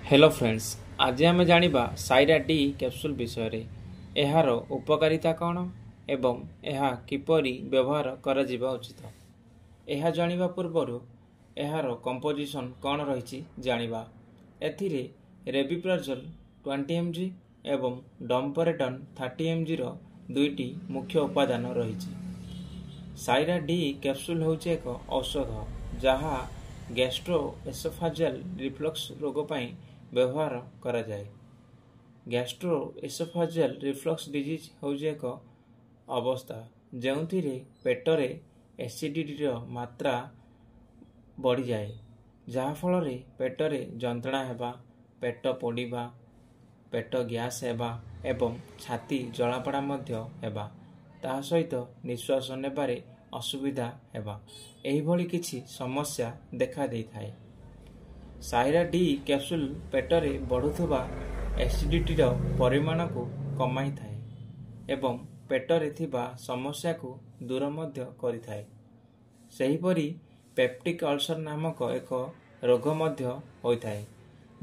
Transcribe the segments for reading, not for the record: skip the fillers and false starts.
Hello friends, आज आम जानिबा Saira D capsule विषय यार उपकारिता कौन एवं यह किपरि व्यवहार करा जिबा उचित। यह जानिबा पूर्वर यार कंपोजिशन कौन रही जानिबा। एथिरे रेबिप्राजोल 20 mg एवं डम्परेटन 30 mg रो दुईटी मुख्य उपादान रही। साइरा डी कैप्सूल होचे एक औषध जहा गैस्ट्रोएसोफेजियल रिफ्लक्स रोग पाई व्यवहार करा जाए। गैस्ट्रोएसोफेजियल रिफ्लक्स डिजीज होचे एक अवस्था जेउथिरे पेटरे एसिडिटी रो मात्रा बढ़ी जाए, जहा फल रे पेटरे जंत्रणा हेबा, पेट पोड़ीबा, पेट गैस हेबा एवं छाती जलापड़ा मध्य हेबा, ता सहित निश्वास नेबारे असुविधा हेबा, एही भली किछि समस्या देखा देई थाए। साइरा डी कैप्सूल पेटरे बढ़ुथुबा एसिडिटी रो परिमाण को कमाई थाए एवं पेटरे थिबा समस्या को दूर मध्य करि थाए। सही परी पेप्टिक अल्सर नामक एक रोग मध्य होई थाए,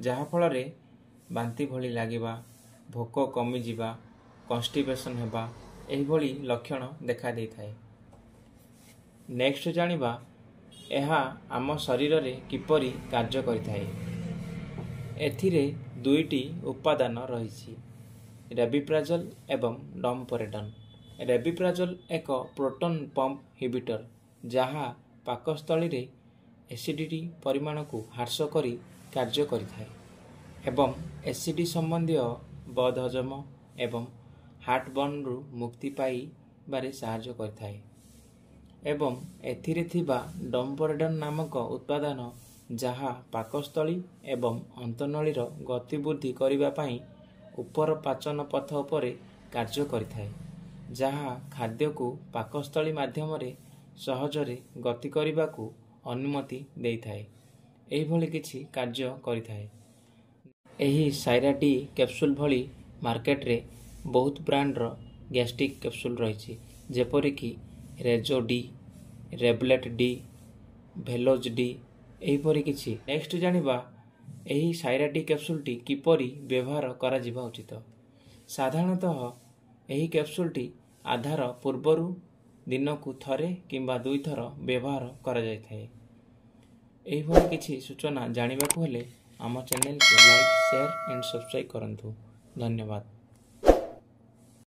जहा फल रे बांती भली लागिबा, भोक कमी जिबा, कन्स्टिपेशन हेबा, एही भली लक्षण देखा देई थाए। नेक्स्ट जानिबा यह आम शरीर रे किपरि कार्य करिथाए। एथिरे दुईटी उपादान रही, रेबिप्राजोल एवं डम्परेटन। रेबिप्राजोल एक प्रोटॉन पंप इनहिबिटर जहा पाकस्थली रे एसिडिटी परिमाण को ह्रास करी कार्य करिथाए एवं एसिडी संबंधी बदहजम एवं हार्टबर्न रु मुक्ति पाई बारे सहायता करिथाए। एवं एथिरे थिबा डम्परेटन नामक उत्पादन जहा पाकस्थली एवं अंतनली गति वृद्धि करिबा पाई उपर पाचन पथ उपरे कार्य करिथाए, जहा खाद्य को पाकस्थली माध्यम रे सहजरे गति करिबा को अनुमति देइथाए। एही भली किछि कार्य करिथाए। एही साइरा डी कैप्सूल भली मार्केट रे बहुत ब्रांड रो गैस्ट्रिक कैप्सूल रही, जेपरि कि रेजो डी, रेबलेट डी, भेलोज डी, एहीपरि किछि। नेक्स्ट जानिबा एही साइरा डी कैप्सूल टी किपरि व्यवहार करा जिबा उचित। साधारणतः एही कैप्सूल टी आधार पूर्वरु दिन को थरे किंबा दुई थर व्यवहार करा जाय थाए। एही भली किछि सूचना जानिबा को हेले आम चैनल को लाइक, शेयर एंड सब्सक्राइब करंतु। धन्यवाद।